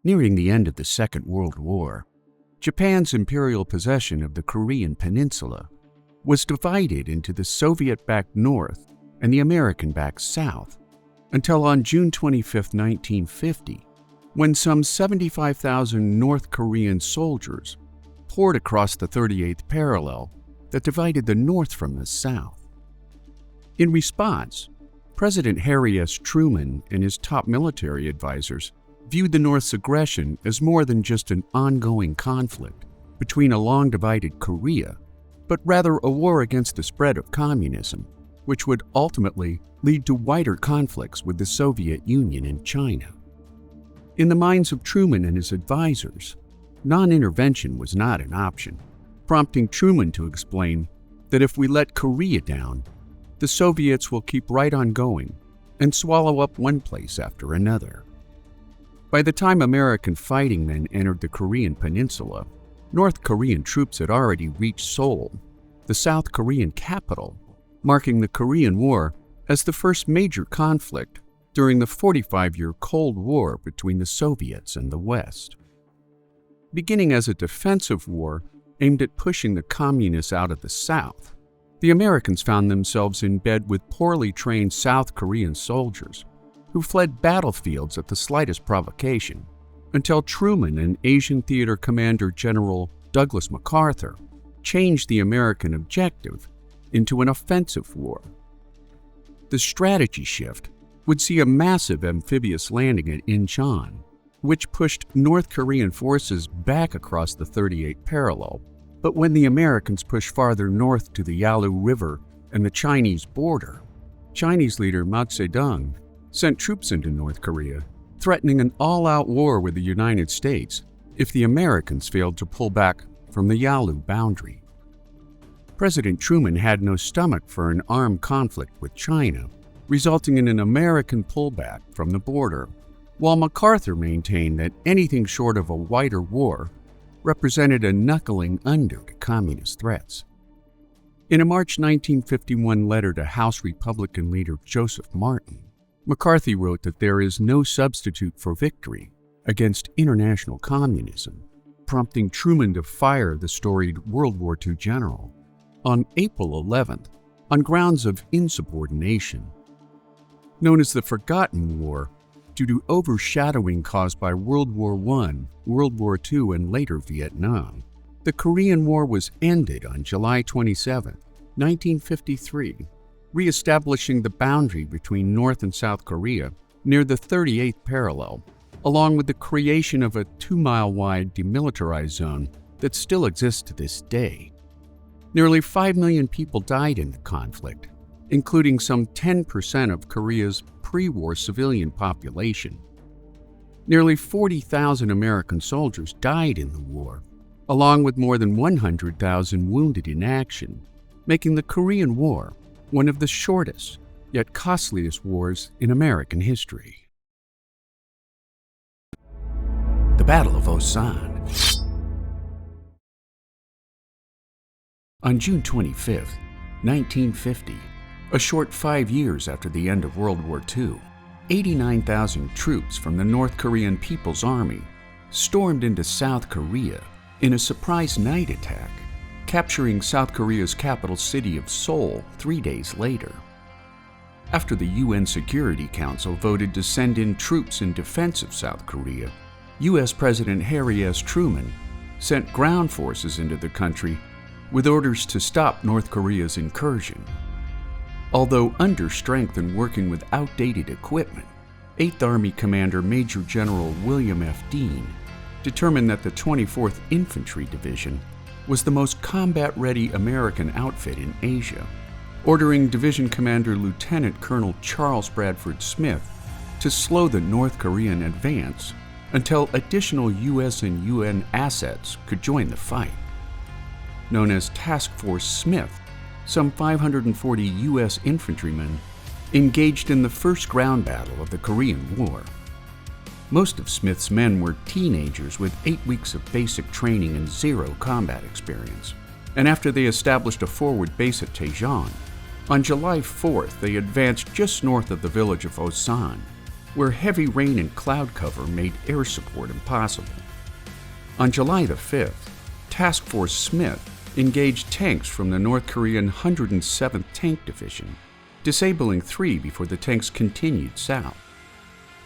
Nearing the end of the Second World War, Japan's imperial possession of the Korean peninsula was divided into the Soviet-backed North and the American-backed South until on June 25, 1950, when some 75,000 North Korean soldiers poured across the 38th parallel that divided the North from the South. In response, President Harry S. Truman and his top military advisors viewed the North's aggression as more than just an ongoing conflict between a long-divided Korea, but rather a war against the spread of communism, which would ultimately lead to wider conflicts with the Soviet Union and China. In the minds of Truman and his advisors, non-intervention was not an option, prompting Truman to explain that if we let Korea down, the Soviets will keep right on going and swallow up one place after another. By the time American fighting men entered the Korean peninsula, North Korean troops had already reached Seoul, the South Korean capital, marking the Korean War as the first major conflict during the 45-year Cold War between the Soviets and the West. Beginning as a defensive war aimed at pushing the communists out of the South, the Americans found themselves in bed with poorly trained South Korean soldiers who fled battlefields at the slightest provocation, until Truman and Asian Theater Commander General Douglas MacArthur changed the American objective into an offensive war. The strategy shift would see a massive amphibious landing at Incheon, which pushed North Korean forces back across the 38th parallel. But when the Americans pushed farther north to the Yalu River and the Chinese border, Chinese leader Mao Zedong sent troops into North Korea, threatening an all-out war with the United States if the Americans failed to pull back from the Yalu boundary. President Truman had no stomach for an armed conflict with China, resulting in an American pullback from the border, while MacArthur maintained that anything short of a wider war represented a knuckling under to communist threats. In a March 1951 letter to House Republican leader Joseph Martin, McCarthy wrote that there is no substitute for victory against international communism, prompting Truman to fire the storied World War II general on April 11th on grounds of insubordination. Known as the Forgotten War due to overshadowing caused by World War I, World War II, and later Vietnam, the Korean War was ended on July 27, 1953, re-establishing the boundary between North and South Korea near the 38th parallel, along with the creation of a 2-mile-wide demilitarized zone that still exists to this day. Nearly 5 million people died in the conflict, including some 10% of Korea's pre-war civilian population. Nearly 40,000 American soldiers died in the war, along with more than 100,000 wounded in action, making the Korean War one of the shortest yet costliest wars in American history. The Battle of Osan. On June 25, 1950, a short 5 years after the end of World War II, 89,000 troops from the North Korean People's Army stormed into South Korea in a surprise night attack, capturing South Korea's capital city of Seoul 3 days later. After the UN Security Council voted to send in troops in defense of South Korea, U.S. President Harry S. Truman sent ground forces into the country with orders to stop North Korea's incursion. Although understrength and working with outdated equipment, 8th Army Commander Major General William F. Dean determined that the 24th Infantry Division was the most combat-ready American outfit in Asia, ordering Division Commander Lieutenant Colonel Charles Bradford Smith to slow the North Korean advance until additional U.S. and UN assets could join the fight. Known as Task Force Smith, some 540 U.S. infantrymen engaged in the first ground battle of the Korean War. Most of Smith's men were teenagers with 8 weeks of basic training and zero combat experience, and after they established a forward base at Daejeon, on July 4th they advanced just north of the village of Osan, where heavy rain and cloud cover made air support impossible. On July the 5th, Task Force Smith engaged tanks from the North Korean 107th Tank Division, disabling 3 before the tanks continued south.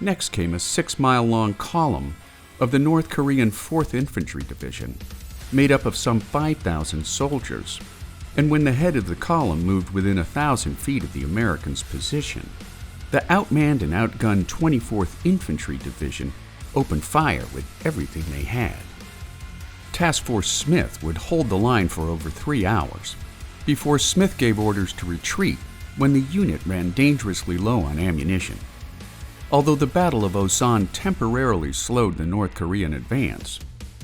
Next came a 6-mile-long column of the North Korean 4th Infantry Division, made up of some 5,000 soldiers, and when the head of the column moved within 1,000 feet of the Americans' position, the outmanned and outgunned 24th Infantry Division opened fire with everything they had. Task Force Smith would hold the line for over 3 hours, before Smith gave orders to retreat when the unit ran dangerously low on ammunition. Although the Battle of Osan temporarily slowed the North Korean advance,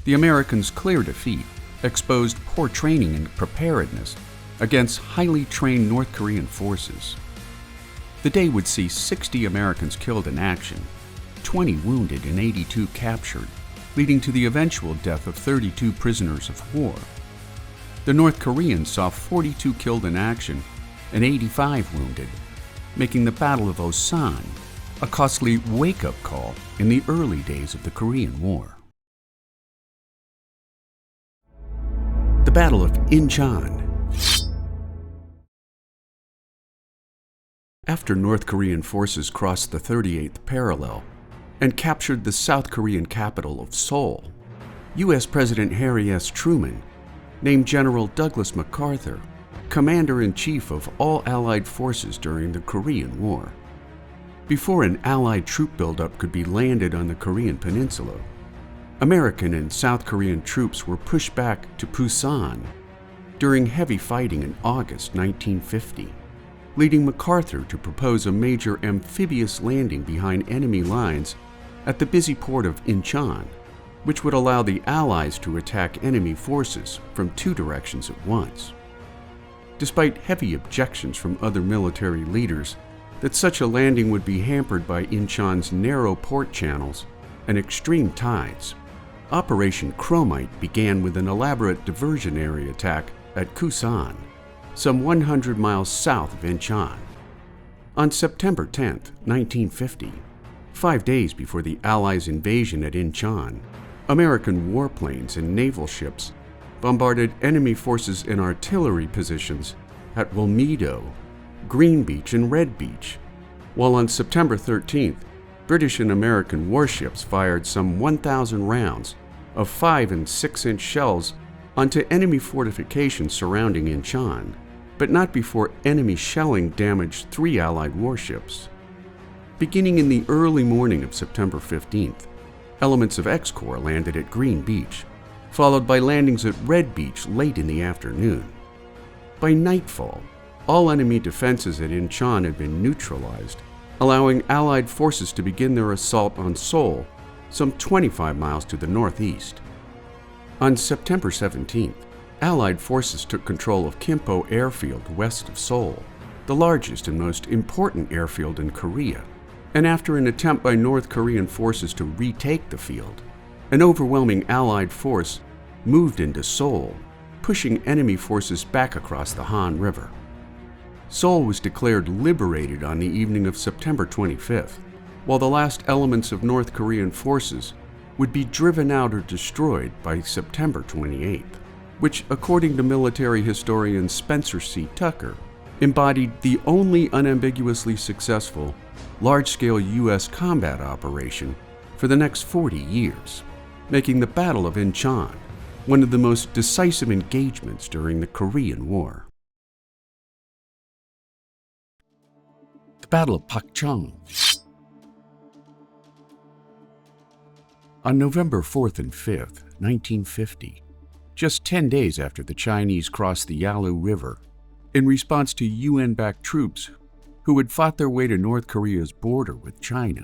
the Americans' clear defeat exposed poor training and preparedness against highly trained North Korean forces. The day would see 60 Americans killed in action, 20 wounded and 82 captured, leading to the eventual death of 32 prisoners of war. The North Koreans saw 42 killed in action and 85 wounded, making the Battle of Osan a costly wake-up call in the early days of the Korean War. The Battle of Incheon. After North Korean forces crossed the 38th parallel and captured the South Korean capital of Seoul, U.S. President Harry S. Truman named General Douglas MacArthur Commander-in-Chief of all Allied forces during the Korean War. Before an Allied troop buildup could be landed on the Korean peninsula, American and South Korean troops were pushed back to Pusan during heavy fighting in August 1950. Leading MacArthur to propose a major amphibious landing behind enemy lines at the busy port of Incheon, which would allow the Allies to attack enemy forces from 2 directions at once. Despite heavy objections from other military leaders that such a landing would be hampered by Incheon's narrow port channels and extreme tides, Operation Chromite began with an elaborate diversionary attack at Kusan, some 100 miles south of Incheon. On September 10, 1950, 5 days before the Allies' invasion at Incheon, American warplanes and naval ships bombarded enemy forces in artillery positions at Wilmedo, Green Beach, and Red Beach, while on September 13th, British and American warships fired some 1,000 rounds of 5- and 6-inch shells onto enemy fortifications surrounding Incheon, but not before enemy shelling damaged 3 Allied warships. Beginning in the early morning of September 15th, elements of X-Corps landed at Green Beach, followed by landings at Red Beach late in the afternoon. By nightfall, all enemy defenses at Incheon had been neutralized, allowing Allied forces to begin their assault on Seoul, some 25 miles to the northeast. On September 17th, Allied forces took control of Kimpo Airfield west of Seoul, the largest and most important airfield in Korea, and after an attempt by North Korean forces to retake the field, an overwhelming Allied force moved into Seoul, pushing enemy forces back across the Han River. Seoul was declared liberated on the evening of September 25th, while the last elements of North Korean forces would be driven out or destroyed by September 28th, which, according to military historian Spencer C. Tucker, embodied the only unambiguously successful, large-scale U.S. combat operation for the next 40 years, making the Battle of Incheon one of the most decisive engagements during the Korean War. The Battle of Pakchong. On November 4th and 5th, 1950, just 10 days after the Chinese crossed the Yalu River, in response to UN-backed troops who had fought their way to North Korea's border with China,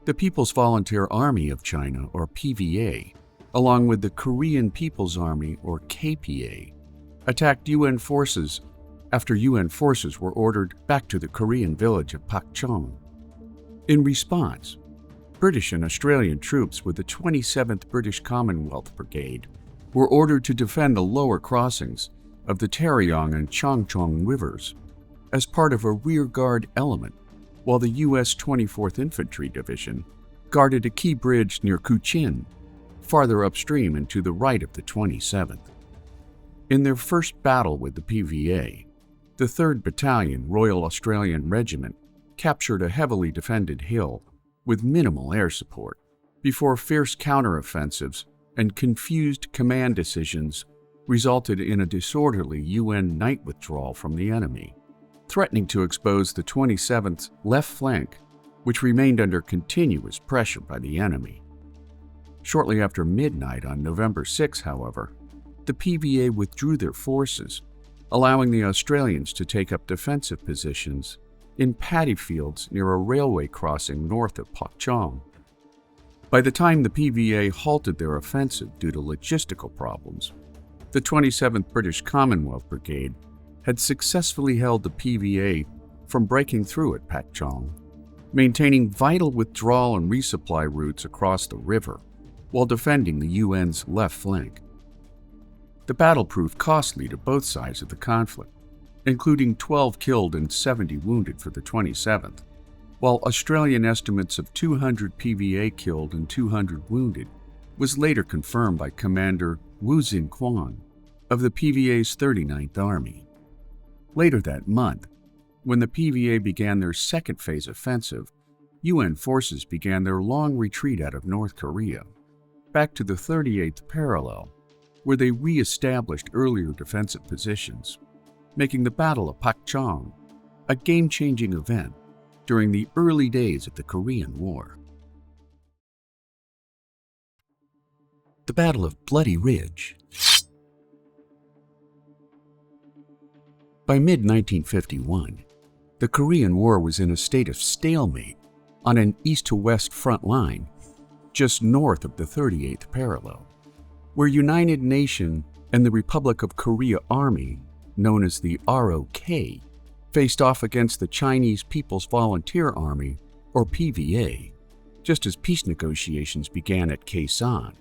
the People's Volunteer Army of China, or PVA, along with the Korean People's Army, or KPA, attacked UN forces after UN forces were ordered back to the Korean village of Pakchong. In response, British and Australian troops with the 27th British Commonwealth Brigade were ordered to defend the lower crossings of the Taryong and Chongchong rivers as part of a rearguard element while the U.S. 24th Infantry Division guarded a key bridge near Kuchin, farther upstream and to the right of the 27th. In their first battle with the PVA, the 3rd Battalion Royal Australian Regiment captured a heavily defended hill with minimal air support before fierce counteroffensives and confused command decisions resulted in a disorderly UN night withdrawal from the enemy, threatening to expose the 27th's left flank, which remained under continuous pressure by the enemy. Shortly after midnight on November 6, however, the PVA withdrew their forces, allowing the Australians to take up defensive positions in paddy fields near a railway crossing north of Pak Chong. By the time the PVA halted their offensive due to logistical problems, the 27th British Commonwealth Brigade had successfully held the PVA from breaking through at Pak Chong, maintaining vital withdrawal and resupply routes across the river while defending the UN's left flank. The battle proved costly to both sides of the conflict, including 12 killed and 70 wounded for the 27th, while Australian estimates of 200 PVA killed and 200 wounded was later confirmed by Commander Wu Xinquan of the PVA's 39th Army. Later that month, when the PVA began their second phase offensive, UN forces began their long retreat out of North Korea, back to the 38th parallel, where they re-established earlier defensive positions, making the Battle of Pak Chong a game-changing event during the early days of the Korean War. The Battle of Bloody Ridge. By mid-1951, the Korean War was in a state of stalemate on an east-to-west front line just north of the 38th parallel, where United Nations and the Republic of Korea Army, known as the ROK, faced off against the Chinese People's Volunteer Army, or PVA, just as peace negotiations began at Kaisan.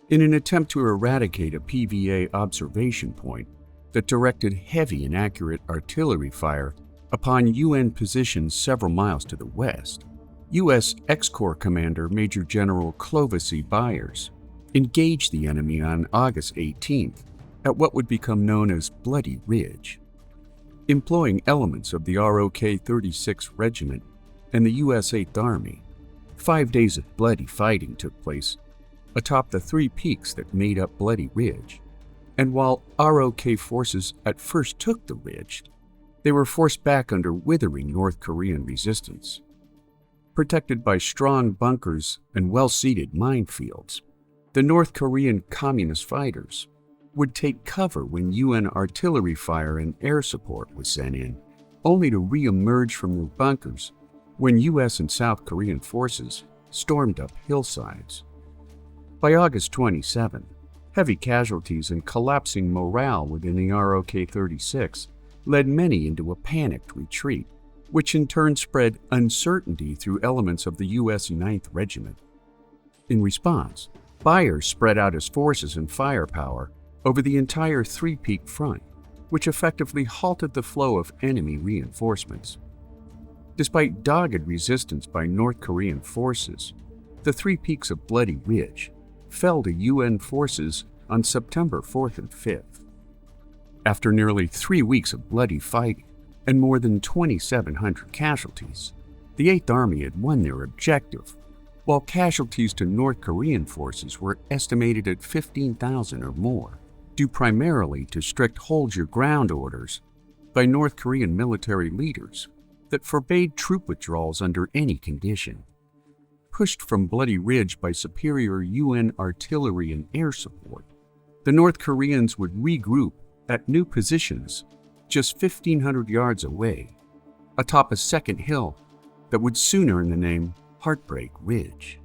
In an attempt to eradicate a PVA observation point that directed heavy and accurate artillery fire upon UN positions several miles to the west, U.S. Ex-Corps Commander Major General Clovis E. Byers engaged the enemy on August 18th at what would become known as Bloody Ridge. Employing elements of the ROK 36th Regiment and the U.S. 8th Army, 5 days of bloody fighting took place atop the 3 peaks that made up Bloody Ridge, and while ROK forces at first took the ridge, they were forced back under withering North Korean resistance. Protected by strong bunkers and well-seeded minefields, the North Korean Communist fighters would take cover when UN artillery fire and air support was sent in, only to re-emerge from their bunkers when US and South Korean forces stormed up hillsides. By August 27, heavy casualties and collapsing morale within the ROK 36 led many into a panicked retreat, which in turn spread uncertainty through elements of the U.S. 9th Regiment. In response, Byers spread out his forces and firepower over the entire 3-peak front, which effectively halted the flow of enemy reinforcements. Despite dogged resistance by North Korean forces, the 3 peaks of Bloody Ridge fell to UN forces on September 4th and 5th. After nearly 3 weeks of bloody fighting and more than 2,700 casualties, the 8th Army had won their objective, while casualties to North Korean forces were estimated at 15,000 or more, due primarily to strict hold-your-ground orders by North Korean military leaders that forbade troop withdrawals under any condition. Pushed from Bloody Ridge by superior UN artillery and air support, the North Koreans would regroup at new positions just 1,500 yards away, atop a second hill that would soon earn the name Heartbreak Ridge.